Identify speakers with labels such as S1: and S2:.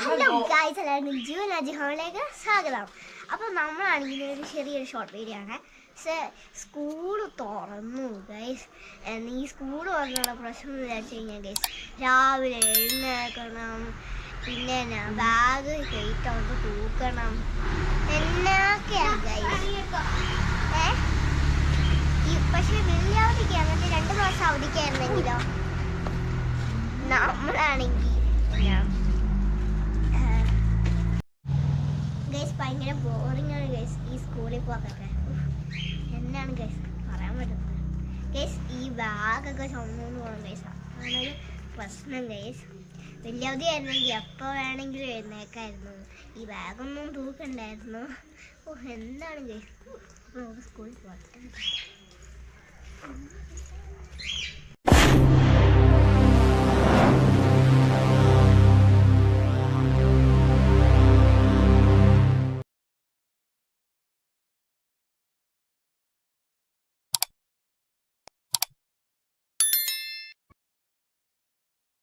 S1: Hello guys, എല്ലാവർക്കും ജീവനാജി ഹോളിലേക്ക് സ്വാഗതം. അപ്പോൾ നമ്മളാണെങ്കിൽ ഒരു ചെറിയൊരു ഷോർട്ട് വീഡിയോ ആണ്. സ്കൂൾ തുറന്നു ഗൈസ്. ഈ സ്കൂൾ തുറന്നുള്ള പ്രശ്നം എന്ന് വിചാരിച്ചു കഴിഞ്ഞാൽ ഗൈസ്, രാവിലെ എഴുന്നേൽക്കണം, പിന്നെ ബാഗ് കയറ്റോണ്ട് തൂക്കണം, എന്നൊക്കെയാണ് ഗൈസ്. പക്ഷെ വലിയ അവധിക്ക് അങ്ങനത്തെ 2 മാസം അവധിക്കായിരുന്നെങ്കിലോ നമ്മളാണെങ്കിൽ ഗൈസ് ഭയങ്കര ബോറിംഗ് ആണ് ഗൈസ് ഈ സ്കൂളിൽ പോകാനൊക്കെ. എന്നാണ് ഗൈസ് പറയാൻ പറ്റുന്നത് ഗൈസ്. ഈ ബാഗൊക്കെ ചുമന്നുകൊണ്ട് പോകണം ഗൈസ്, അതൊരു പ്രശ്നം ഗൈസ്. വലിയ അവധി ആയിരുന്നെങ്കിൽ എപ്പോൾ വേണമെങ്കിലും എഴുന്നേക്കായിരുന്നു, ഈ ബാഗൊന്നും തൂക്കണ്ടായിരുന്നു. എന്താണ് ഗൈസ്. അപ്പോൾ നമുക്ക് സ്കൂളിൽ പോകാം.